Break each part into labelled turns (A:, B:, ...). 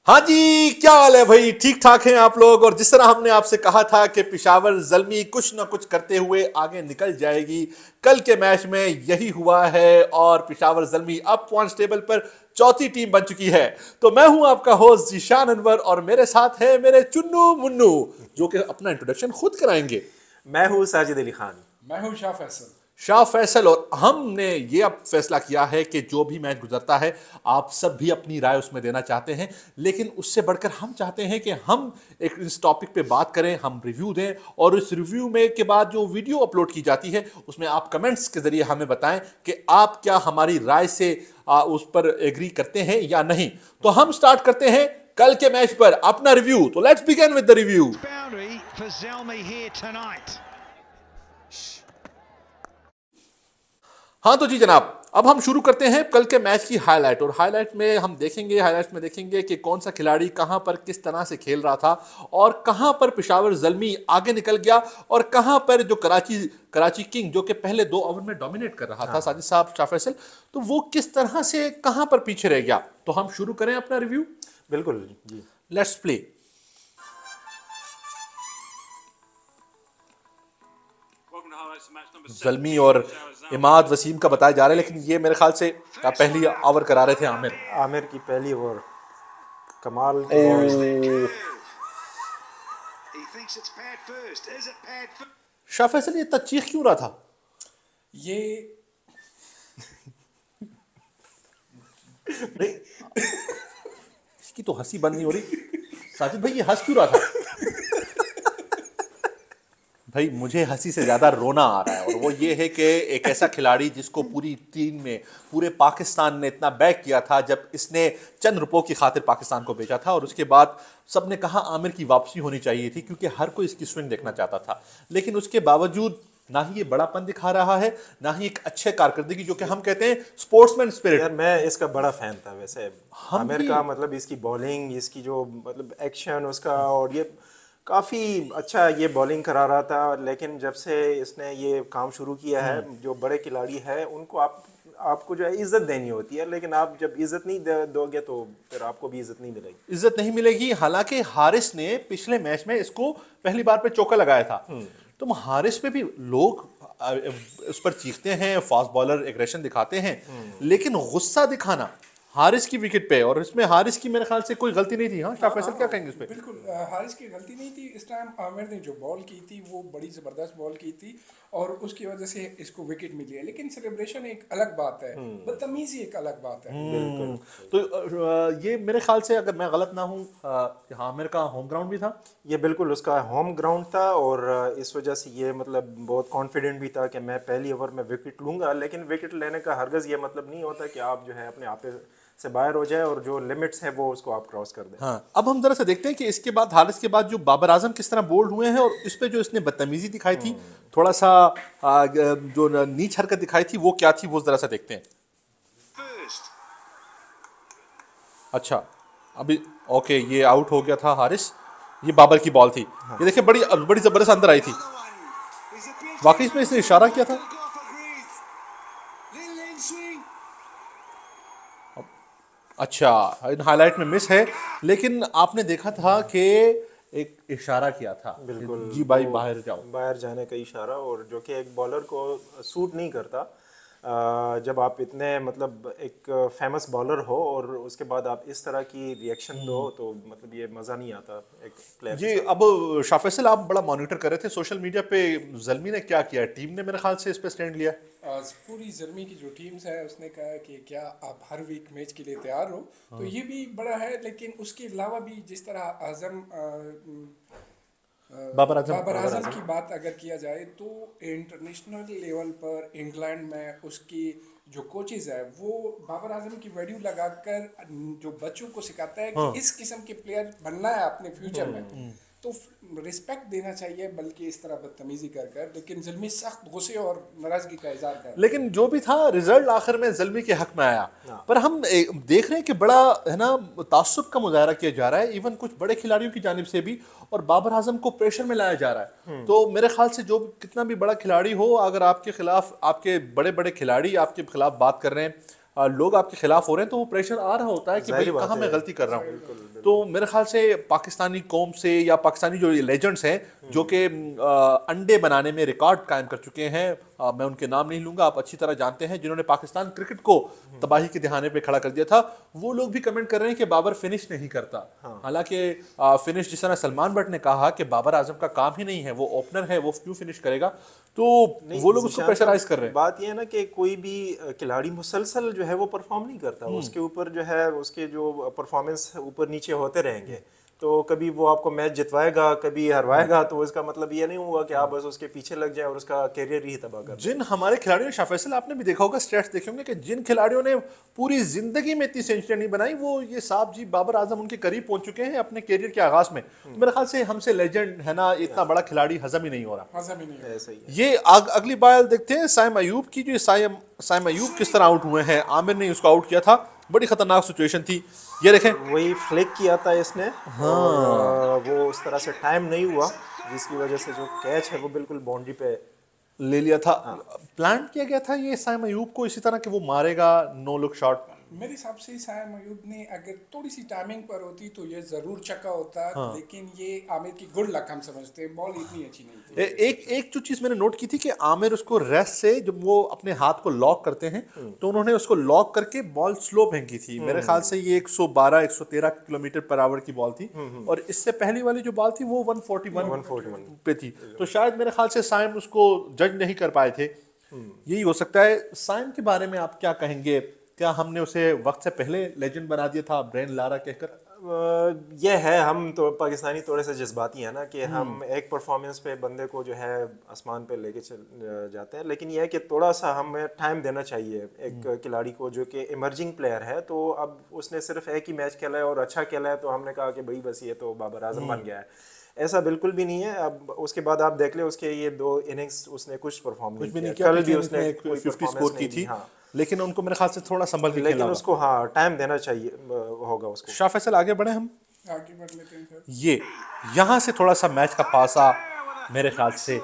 A: हाँ जी, क्या हाल है भाई? ठीक ठाक हैं आप लोग। और जिस तरह हमने आपसे कहा था कि पेशावर ज़ल्मी कुछ ना कुछ करते हुए आगे निकल जाएगी, कल के मैच में यही हुआ है और पेशावर ज़ल्मी अब पॉइंट्स टेबल पर चौथी टीम बन चुकी है। तो मैं हूं आपका होस्ट जीशान अनवर और मेरे साथ है मेरे चुन्नू मुन्नू, जो कि अपना इंट्रोडक्शन खुद कराएंगे।
B: मैं हूँ साजिद अली खान।
C: मैं हूँ शाह फैसल।
A: शाह फैसल। और हमने ये अब फैसला किया है कि जो भी मैच गुजरता है आप सब भी अपनी राय उसमें देना चाहते हैं, लेकिन उससे बढ़कर हम चाहते हैं कि हम एक इस टॉपिक पे बात करें, हम रिव्यू दें और इस रिव्यू में के बाद जो वीडियो अपलोड की जाती है उसमें आप कमेंट्स के जरिए हमें बताएं कि आप क्या हमारी राय से उस पर एग्री करते हैं या नहीं। तो हम स्टार्ट करते हैं कल के मैच पर अपना रिव्यू। तो let's begin with the review. हाँ तो जी जनाब, अब हम शुरू करते हैं कल के मैच की हाईलाइट। और हाईलाइट में देखेंगे कि कौन सा खिलाड़ी कहां पर किस तरह से खेल रहा था और कहां पर पेशावर ज़ल्मी आगे निकल गया और कहां पर जो कराची किंग जो कि पहले 2 ओवर में डोमिनेट कर रहा था साजिद साहब, शाह फैसल, तो वो किस तरह से कहां पर पीछे रह गया। तो हम शुरू करें अपना रिव्यू।
B: बिल्कुल जी,
A: लेट्स प्ले। ज़ल्मी और इमाद वसीम का बताया जा रहा है, लेकिन ये मेरे ख्याल से पहली ओवर करा रहे थे
B: आमिर की पहली ओवर कमाल
A: शाह फैसल ये इतना चीख क्यों रहा था?
C: ये
A: इसकी तो हंसी बंद नहीं हो रही। साजिद भाई ये हंस क्यों रहा था? भाई मुझे हंसी से ज्यादा रोना आ रहा है और वो ये है कि एक ऐसा खिलाड़ी जिसको पूरी टीम में पूरे पाकिस्तान ने इतना बैक किया था जब इसने चंद रुपयों की खातिर पाकिस्तान को बेचा था, और उसके बाद सबने कहा आमिर की वापसी होनी चाहिए थी क्योंकि हर कोई इसकी स्विंग देखना चाहता था, लेकिन उसके बावजूद ना ही ये बड़ापन दिखा रहा है ना ही एक अच्छे कारकर्दगी, जो कि हम कहते हैं स्पोर्ट्समैन स्पिरिट।
B: यार मैं इसका बड़ा फैन था वैसे आमिर का, मतलब इसकी बॉलिंग, इसकी जो मतलब एक्शन उसका, और ये काफ़ी अच्छा ये बॉलिंग करा रहा था। लेकिन जब से इसने ये काम शुरू किया है, जो बड़े खिलाड़ी हैं उनको आपको जो है इज्जत देनी होती है, लेकिन आप जब इज्जत नहीं दोगे तो फिर आपको भी इज्जत नहीं मिलेगी।
A: हालांकि हारिस ने पिछले मैच में इसको पहली बार पे चौका लगाया था, तो हारिस पे भी लोग उस पर चीखते हैं, फास्ट बॉलर एग्रेशन दिखाते हैं, लेकिन गुस्सा दिखाना हारिस की विकेट पे, और इसमें हारिस की मेरे ख्याल से कोई गलती नहीं थी। हाँ शाह फैसल क्या कहेंगे इस पे?
C: बिल्कुल हारिस की गलती नहीं थी। इस टाइम आमिर ने जो बॉल की थी वो बड़ी ज़बरदस्त बॉल की थी और उसकी वजह से इसको विकेट मिली है, लेकिन सेलिब्रेशन एक अलग बात है, बदतमीजी एक अलग बात है।
B: बिल्कुल।
A: तो ये मेरे ख्याल से अगर मैं गलत ना हूँ आमिर का होम ग्राउंड भी था।
B: ये बिल्कुल उसका होम ग्राउंड था और इस वजह से ये मतलब बहुत कॉन्फिडेंट भी था कि मैं पहली ओवर में विकेट लूंगा। लेकिन विकेट लेने का हरगज़ ये मतलब नहीं होता कि आप जो है अपने आप से बाहर हो जाए और जो लिमिट्स है वो उसको आप क्रॉस कर दें।
A: हाँ, अब हम जरा से देखते हैं कि इसके बाद हारिस के बाद जो बाबर आजम किस तरह बोल्ड हुए हैं और इस पे जो इसने बदतमीजी दिखाई थी, थोड़ा सा जो नीच हरकत दिखाई थी वो क्या थी, वो जरा सा देखते हैं। अच्छा, अभी ओके, ये आउट हो गया था हारिस। ये बाबर की बॉल थी। हाँ। ये देखिए बड़ी बड़ी जबरदस्त अंदर आई थी। वाकई इसमें इसने इशारा किया था। अच्छा, इन हाईलाइट में मिस है, लेकिन आपने देखा था कि एक इशारा किया था,
B: बिल्कुल
A: जी भाई बाहर जाओ,
B: बाहर जाने का इशारा, और जो कि एक बॉलर को सूट नहीं करता। जब आप इतने मतलब एक फेमस बॉलर हो और उसके बाद आप इस तरह की रिएक्शन दो तो मतलब ये मज़ा नहीं आता एक प्लेयर
A: जी। अब शाह फैसल आप बड़ा मॉनिटर कर रहे थे सोशल मीडिया पे, ज़ल्मी ने क्या किया? टीम ने मेरे ख्याल से इस पे स्टैंड लिया।
C: पूरी ज़ल्मी की जो टीम्स है उसने कहा कि क्या आप हर वीक मैच के लिए तैयार हो। तो ये भी बड़ा है, लेकिन उसके अलावा भी जिस तरह बाबर आजम की बात अगर किया जाए तो इंटरनेशनल लेवल पर इंग्लैंड में उसकी जो कोचेज है वो बाबर आजम की वीडियो लगाकर जो बच्चों को सिखाता है कि इस किस्म के प्लेयर बनना है अपने फ्यूचर में, तो रिस्पेक्ट देना चाहिए, बल्कि इस तरह बदतमीजी कर। लेकिन ज़ल्मी सख्त गुस्से और नाराजगी का इज़हार कर,
A: लेकिन जो भी था रिजल्ट आखिर में ज़ल्मी के हक में आया। पर हम देख रहे हैं कि बड़ा है ना तासुब का मुजाहरा किया जा रहा है, इवन कुछ बड़े खिलाड़ियों की जानिब से भी, और बाबर आजम को प्रेशर में लाया जा रहा है। तो मेरे ख्याल से जो कितना भी बड़ा खिलाड़ी हो, अगर आपके खिलाफ आपके बड़े बड़े खिलाड़ी आपके खिलाफ बात कर रहे हैं, लोग आपके खिलाफ हो रहे हैं तो वो प्रेशर आ रहा होता है कि भाई कहाँ मैं गलती कर रहा हूँ। तो मेरे ख्याल से पाकिस्तानी कौम से या पाकिस्तानी जो लेजेंड्स हैं जो कि अंडे बनाने में रिकॉर्ड कायम कर चुके हैं, मैं उनके नाम नहीं लूंगा, आप अच्छी तरह जानते हैं, जिन्होंने पाकिस्तान क्रिकेट को तबाही के दिहाने पे खड़ा कर दिया था, वो लोग भी कमेंट कर रहे हैं कि बाबर फिनिश नहीं करता। हालांकि फिनिश जिस तरह सलमान बट ने कहा कि बाबर आजम का काम ही नहीं है, वो ओपनर है, वो क्यों फिनिश करेगा, तो वो लोग उसको प्रेशराइज कर रहे हैं।
B: बात ये है ना कि कोई भी खिलाड़ी मुसलसल जो है वो परफॉर्म नहीं करता, उसके ऊपर जो है उसके जो परफॉर्मेंस ऊपर नीचे होते रहेंगे, तो कभी वो आपको मैच जितवाएगा कभी हरवाएगा, तो इसका मतलब ये नहीं हुआ कि आप बस उसके पीछे लग जाए और उसका कैरियर ही तबाह कर दें।
A: जिन हमारे खिलाड़ियों ने, शाह फैसल आपने भी देखा होगा, स्टैट्स देखे होंगे कि जिन खिलाड़ियों ने पूरी जिंदगी में इतनी सेंचुरी नहीं बनाई, वो ये साहब जी बाबर आजम उनके करीब पहुंच चुके हैं अपने कैरियर के आगाज में। तो मेरे ख्याल से हमसे लेजेंड है ना, इतना बड़ा खिलाड़ी हजम ही नहीं हो रहा।
C: हजम ही नहीं है।
B: ऐसा ही है।
A: ये अगली बार देखते हैं साइम अयूब की, जो साइम अयूब किस तरह आउट हुए हैं। आमिर ने उसको आउट किया था, बड़ी खतरनाक सिचुएशन थी। ये देखें,
B: वही फ्लिक किया था इसने, और वो उस तरह से टाइम नहीं हुआ, जिसकी वजह से जो कैच है वो बिल्कुल बाउंड्री पे
A: ले लिया था। प्लान किया गया था ये साइम अयूब को इसी तरह कि वो मारेगा नो लुक शॉट।
C: मेरे हिसाब से साइम अयूब ने अगर थोड़ी सी टाइमिंग पर होती तो ये जरूर चक्का होता। लेकिन ये आमिर की गुड लक हम समझते हैं, बॉल इतनी अच्छी नहीं थी।
A: एक जो चीज मैंने नोट की थी कि आमिर उसको रेस्ट से जब वो अपने हाथ को लॉक करते हैं तो उन्होंने उसको लॉक करके बॉल स्लो फेंकी थी। मेरे ख्याल से ये 112-113 किलोमीटर पर आवर की बॉल थी, और इससे पहली वाली जो बॉल थी वो 141 पे थी। तो शायद मेरे ख्याल से साइम उसको जज नहीं कर पाए थे, यही हो सकता है। साइम के बारे में आप क्या कहेंगे? क्या हमने उसे वक्त से पहले लेजेंड बना दिया था ब्रेन लारा कहकर?
B: यह है, हम तो पाकिस्तानी थोड़े से जज्बाती हैं ना, कि हम एक परफॉर्मेंस पे बंदे को जो है आसमान पे लेके चल जाते हैं, लेकिन यह है कि थोड़ा सा हमें टाइम देना चाहिए एक खिलाड़ी को जो कि इमर्जिंग प्लेयर है। तो अब उसने सिर्फ एक ही मैच खेला है और अच्छा खेला है, तो हमने कहा कि भाई बस ये तो बाबर आजम बन गया है। ऐसा बिल्कुल भी नहीं है। अब उसके बाद आप देख ले, उसके ये 2 इनिंग्स उसने कुछ परफॉर्म नहीं किया। कल भी उसने
A: 50 स्कोर की थी, लेकिन उनको मेरे ख्याल से थोड़ा संभल के खेलना,
B: लेकिन उसको टाइम देना चाहिए होगा उसको।
A: शाह फैसल आगे बढ़े, हम
C: आगे बढ़ लेते हैं सर।
A: ये यहाँ से थोड़ा सा मैच का पासा मेरे ख्याल से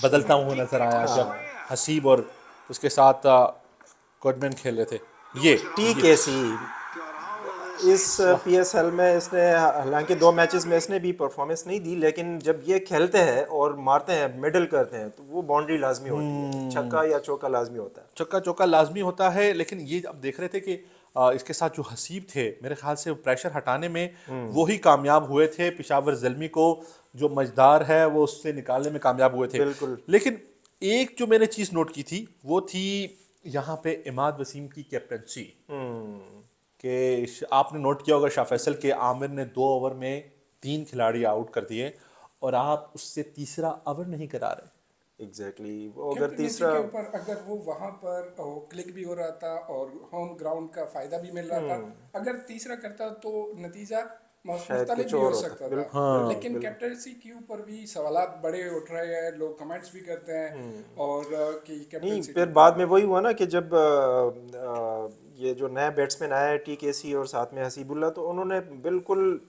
A: बदलता हुआ नजर आया जब हसीब और उसके साथ गुडमैन खेल रहे थे। ये
B: टीकेसी इस पीएसएल में इसने हालांकि 2 मैचेस में इसने भी परफॉर्मेंस नहीं दी, लेकिन जब ये खेलते हैं और मारते हैं, मिडल करते हैं, तो वो बाउंड्री लाजमी होती है, छक्का या चौका लाजमी होता है।
A: चक्का चौका लाजमी होता है। लेकिन ये अब देख रहे थे कि इसके साथ जो हसीब थे, मेरे ख्याल से प्रेशर हटाने में वो ही कामयाब हुए थे। पेशावर ज़ल्मी को जो मजदार है वो उससे निकालने में कामयाब हुए थे।
B: बिल्कुल।
A: लेकिन एक जो मैंने चीज़ नोट की थी वो थी यहाँ पे इमाद वसीम की कैप्टनसी, कि आपने नोट किया होगा शाह फैसल के आमिर ने 2 ओवर में 3 खिलाड़ी आउट कर दिए और आप उससे तीसरा ओवर नहीं करा रहे।
B: एग्जैक्टली। अगर तीसरा
C: के ऊपर अगर वो वहां पर क्लिक भी हो रहा था और होम ग्राउंड का फायदा भी मिल रहा था, अगर तीसरा करता तो नतीजा मुख्तलिफ भी हो सकता था। लेकिन कैप्टनसी के ऊपर भी सवालात बड़े उठ रहे हैं, लोग कमेंट्स भी करते हैं, और कि कैप्टनसी
B: फिर बाद में वही हुआ ना कि जब ये जो नया बैट्समैन आया टीकेसी और साथ में हसीबुल्ला, तो उन्होंने बिल्कुल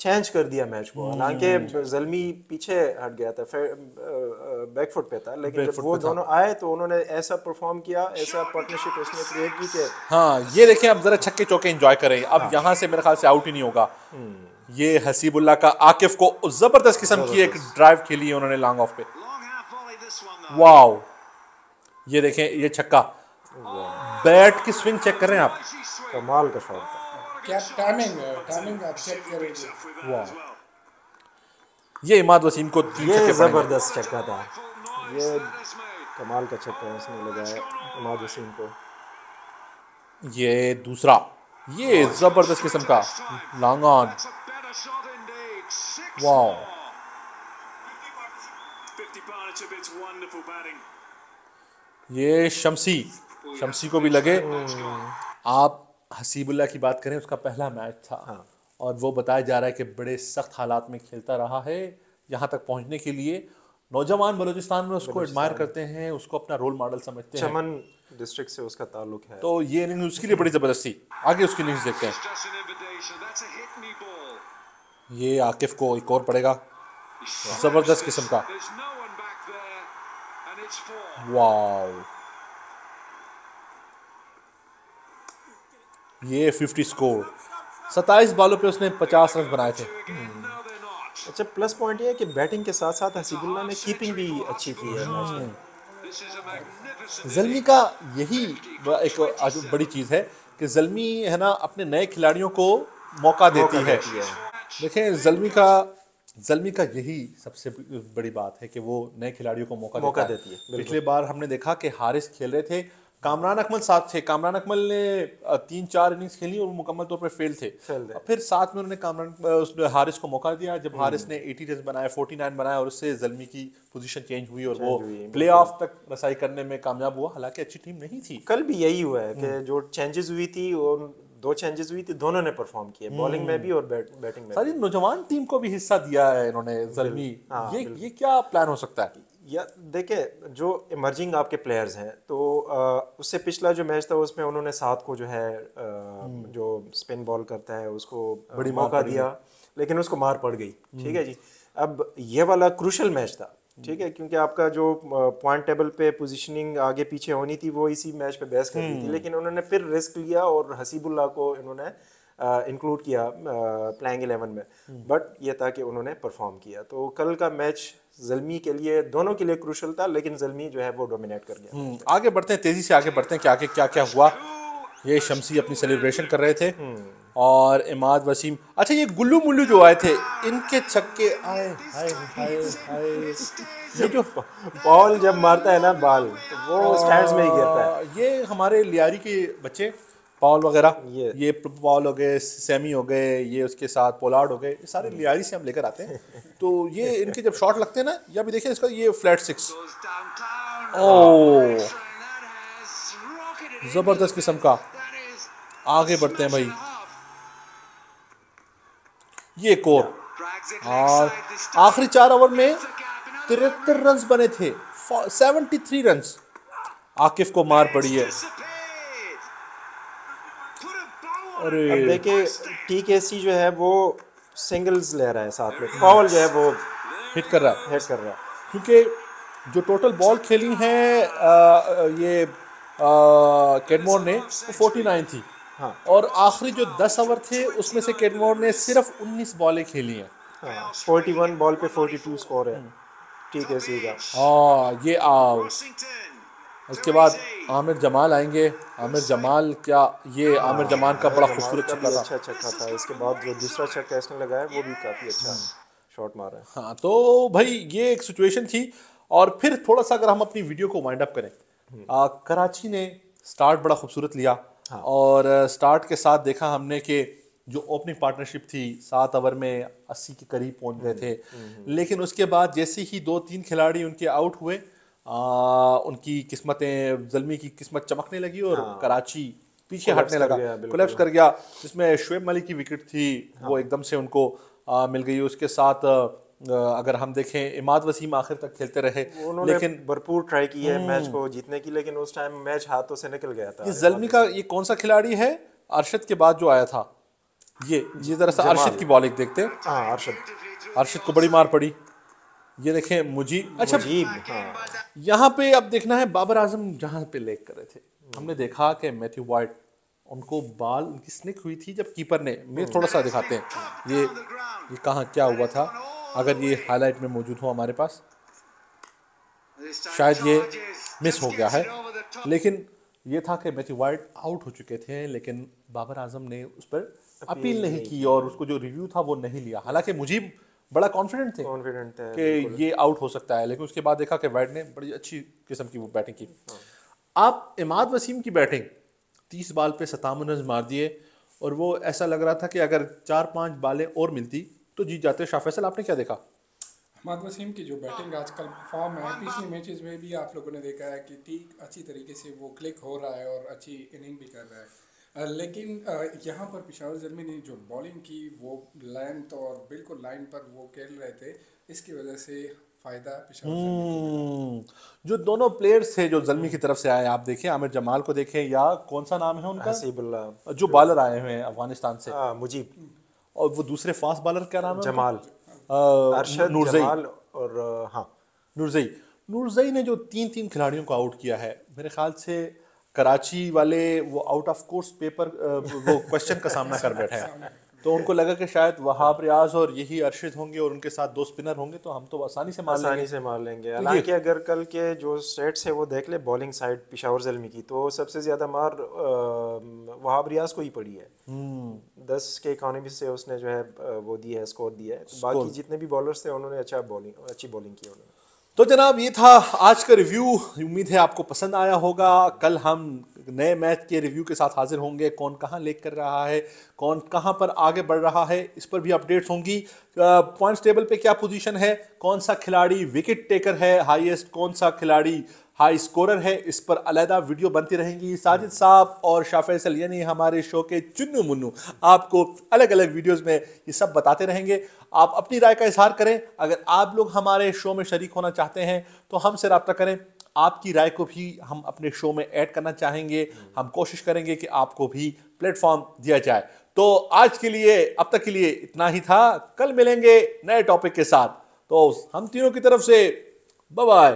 B: चेंज कर दिया मैच को। हालांकि ज़ल्मी पीछे हट गया था, बैकफुट पे था, लेकिन जब वो दोनों आए तो उन्होंने ऐसा परफॉर्म किया, ऐसा पार्टनरशिप उसने क्रिएट की कि
A: ये देखें, अब जरा छक्के चौके एंजॉय करें। अब यहाँ से मेरे ख्याल से आउट ही नहीं होगा। ये हसीबुल्ला का आकिफ को जबरदस्त किस्म की एक ड्राइव खेली है उन्होंने लॉन्ग ऑफ पे। वाओ, ये देखें, ये छक्का, बैट की स्विंग चेक कर रहे हैं आप,
B: कमाल का शॉट था।
C: क्या टाइमिंग आप चेक करेंगे।
A: वाह, ये इमाद वसीम को 3
B: ये
A: छक्के
B: जबरदस्त छक्का था, ये कमाल का छक्का उसने लगाया इमाद वसीम को।
A: ये दूसरा, ये जबरदस्त किस्म का लॉन्ग ऑन। वाओ, ये शमसी को भी लगे। आप हसीबुल्ला की बात करें, उसका पहला मैच था, और वो बताया जा रहा है कि बड़े सख्त हालात में खेलता रहा है यहाँ तक पहुँचने के लिए। नौजवान बलूचिस्तान में उसको एडमायर करते हैं, उसको अपना रोल मॉडल समझते हैं।
B: चमन डिस्ट्रिक्ट से उसका ताल्लुक है,
A: तो ये इनिंग्स उसके लिए बड़ी ज़बरदस्ती। आगे उसकी इनिंग्स देखते हैं। ये आकिफ को एक और पड़ेगा, ज़बरदस्त किस्म का। वाओ, ये 50 स्कोर, 27 बॉलों पे उसने 50 रन बनाए थे।
B: अच्छा, प्लस पॉइंट ये है कि बैटिंग के साथ साथ हसीबुल्ला ने कीपिंग भी अच्छी की है मैच में।
A: ज़ल्मी का यही एक आज बड़ी चीज़ है कि ज़ल्मी है ना अपने नए खिलाड़ियों को मौका देती है। देखें ज़ल्मी का यही सबसे बड़ी बात है कि वो नए खिलाड़ियों को मौका
B: देती है।
A: पिछले बार हमने देखा कि हारिस खेल रहे थे, कामरान अकमल साथ थे, कामरान अकमल ने 3-4 इनिंग्स खेली और मुकम्मल तौर पर फेल थे। फिर साथ में उन्होंने उसने हारिस को मौका दिया, जब हारिस ने 80 रन बनाए, 49 बनाए और उससे ज़ल्मी की पोजीशन चेंज हुई और वो प्ले ऑफ तक रसाई करने में कामयाब हुआ। हालांकि अच्छी टीम नहीं थी।
B: कल भी यही हुआ है कि जो चेंजेस हुई थी और 2 चेंजेस हुई थी, दोनों ने परफॉर्म किए, बॉलिंग में भी और बैटिंग में।
A: सारी नौजवान टीम को भी हिस्सा दिया है इन्होंने ज़ल्मी। ये क्या प्लान हो सकता है?
B: या देखे, जो इमर्जिंग आपके प्लेयर्स हैं तो उससे पिछला जो मैच था उसमें उन्होंने 7 को जो है जो स्पिन बॉल करता है उसको बड़ी मौका दिया, लेकिन उसको मार पड़ गई। ठीक है जी। अब ये वाला क्रूशल मैच था, ठीक है, क्योंकि आपका जो पॉइंट टेबल पे पोजीशनिंग आगे पीछे होनी थी वो इसी मैच पे बहस कर रही थी, लेकिन उन्होंने फिर रिस्क लिया और हसीबुल्ला को इन्होंने इंक्लूड किया प्लेइंग 11 में। बट ये था कि उन्होंने परफॉर्म किया। तो कल का मैच ज़ल्मी के लिए, दोनों के लिए क्रूशल था, लेकिन ज़ल्मी जो है वो डोमिनेट कर गया।
A: आगे बढ़ते हैं, तेजी से आगे बढ़ते हैं कि आगे क्या क्या हुआ। ये शमसी अपनी सेलिब्रेशन कर रहे थे और इमाद वसीम, अच्छा ये गुल्लू मुल्लू जो आए थे, इनके छक्के आए, हाय हाय हाय। ये जो
B: बॉल जब मारता है ना बाल, तो वो स्टैंड्स में ही गिरता है।
A: ये हमारे लियारी के बच्चे पॉल वगैरह, ये पॉल हो गए, सेमी हो गए, ये उसके साथ पोलार्ड हो गए, ये सारे लियारी से हम लेकर आते हैं। तो ये इनके जब शॉट लगते हैं ना, या भी देखिए इसका ये फ्लैट 6, ओह जबरदस्त किस्म का। आगे बढ़ते हैं भाई, ये कोर और आखिरी 4 ओवर में 73 रन बने थे, 73 रन। आकिफ को मार पड़ी है।
B: अरे अब देखिए, TKC जो है वो सिंगल्स ले रहा है, साथ में पॉल जो है वो
A: हिट कर रहा है, क्योंकि जो टोटल बॉल खेली है ये केडमोर ने वो 49 थी।
B: हाँ।
A: और आखिरी जो 10 ओवर थे उसमें से केडमोर ने सिर्फ 19 बॉलें खेली हैं।
B: हाँ, 41 बॉल पे 42 स्कोर है TKC का।
A: ये उसके बाद आमिर जमाल आएंगे। आमिर जमाल, क्या ये आमिर जमान का बड़ा खूबसूरत छक्का था।
B: अच्छा छक्का था। इसके बाद जो दूसरा छक्का इसने लगाया वो भी काफ़ी अच्छा शॉट मारा है।
A: हाँ, तो भाई ये एक सिचुएशन थी। और फिर थोड़ा सा अगर हम अपनी वीडियो को वाइंड अप करें, कराची ने स्टार्ट बड़ा खूबसूरत लिया।
B: हाँ।
A: और स्टार्ट के साथ देखा हमने कि जो ओपनिंग पार्टनरशिप थी 7 ओवर में 80 के करीब पहुंच गए थे, लेकिन उसके बाद जैसे ही 2-3 खिलाड़ी उनके आउट हुए, उनकी किस्मतें, ज़ल्मी की किस्मत चमकने लगी और कराची पीछे हटने लगा, कोलैप्स कर गया। जिसमें शुएब मलिक की विकेट थी, वो एकदम से उनको मिल गई। उसके साथ अगर हम देखें, इमाद वसीम आखिर तक खेलते रहे, लेकिन
B: भरपूर ट्राई की है मैच को जीतने की, लेकिन उस टाइम मैच हाथों से निकल गया था।
A: ये ज़ल्मी का ये कौन सा खिलाड़ी है अरशद के बाद जो आया था? ये दरअसल अरशद की बॉलिंग देखते हैं।
B: हाँ,
A: अरशद को बड़ी मार पड़ी। ये देखें मुजीब, अच्छा
B: हाँ।
A: यहाँ पे अब देखना है बाबर आजम जहाँ पे लेग कर रहे थे, हमने देखा कि मैथ्यू वाइट, उनको बाल उनकी स्निक हुई थी जब कीपर ने, मैं थोड़ा सा दिखाते हैं ये कहाँ क्या हुआ था। अगर ये हाईलाइट में मौजूद हो हमारे पास, शायद ये मिस हो गया है, लेकिन ये था कि मैथ्यू वाइट आउट हो चुके थे, लेकिन बाबर आजम ने उस पर अपील नहीं की और उसको जो रिव्यू था वो नहीं लिया। हालांकि मुजीब बड़ा कॉन्फिडेंट थे कि ये आउट हो सकता है, लेकिन उसके बाद देखा कि वाइट ने बड़ी अच्छी किस्म की वो बैटिंग की। आप इमाद वसीम की बैटिंग, 30 बॉल पे 57 रन मार दिए और वो ऐसा लग रहा था कि अगर 4-5 बॉलें और मिलती तो जीत जाते। शाह फैसल, आपने क्या देखा?
C: इमाद वसीम की जो बैटिंग आजकल फॉर्म है, पिछले मैचेस में भी आप लोगों ने देखा है कि ठीक अच्छी तरीके से वो क्लिक हो रहा है और अच्छी इनिंग भी कर रहा है। लेकिन यहाँ पर पेशावर ज़ल्मी ने जो बॉलिंग की, वो लेंथ और बिल्कुल लाइन पर वो खेल रहे थे, इसकी वजह से फ़ायदा पेशावर ज़ल्मी को।
A: जो दोनों प्लेयर्स थे जो ज़ल्मी की तरफ से आए, आप देखें आमिर जमाल को देखें, या कौन सा नाम है उनका,
B: हसीबुल्ला,
A: जो बॉलर आए हुए हैं अफगानिस्तान से,
B: मुजीब,
A: और वो दूसरे फास्ट बॉलर क्या नाम है?
B: जमाल, अरशद, जमाल और हाँ
A: नूरजई ने जो 3-3 खिलाड़ियों को आउट किया है, मेरे ख्याल से कराची वाले वो आउट ऑफ कोर्स पेपर वो क्वेश्चन का सामना कर बैठे हैं, तो उनको लगा कि शायद वहाब रियाज और यही अरशद होंगे और उनके साथ 2 स्पिनर होंगे तो हम तो आसानी से मार
B: लेंगे। हालांकि अगर कल के जो स्टेट्स है वो देख ले बॉलिंग साइड पेशावर ज़ल्मी की, तो सबसे ज़्यादा मार वहाब रियाज को ही पड़ी है। 10 के इकॉनमी से उसने जो है वो दिया है, स्कोर दिया है। बाकी जितने भी बॉलर्स थे उन्होंने अच्छी बॉलिंग की उन्होंने।
A: तो जनाब ये था आज का रिव्यू, उम्मीद है आपको पसंद आया होगा। कल हम नए मैच के रिव्यू के साथ हाजिर होंगे, कौन कहाँ लेग कर रहा है, कौन कहाँ पर आगे बढ़ रहा है, इस पर भी अपडेट्स होंगी। पॉइंट्स टेबल पे क्या पोजीशन है, कौन सा खिलाड़ी विकेट टेकर है हाईएस्ट, कौन सा खिलाड़ी हाई स्कोरर है, इस पर अलहदा वीडियो बनती रहेंगी। साजिद साहब और शाह फैसल यानी हमारे शो के चुन्नू मुन्नू आपको अलग अलग वीडियोस में ये सब बताते रहेंगे। आप अपनी राय का इजहार करें। अगर आप लोग हमारे शो में शरीक होना चाहते हैं तो हमसे रब्ता करें, आपकी राय को भी हम अपने शो में ऐड करना चाहेंगे। हम कोशिश करेंगे कि आपको भी प्लेटफॉर्म दिया जाए। तो आज के लिए, अब तक के लिए इतना ही था। कल मिलेंगे नए टॉपिक के साथ। तो हम तीनों की तरफ से बाय बाय।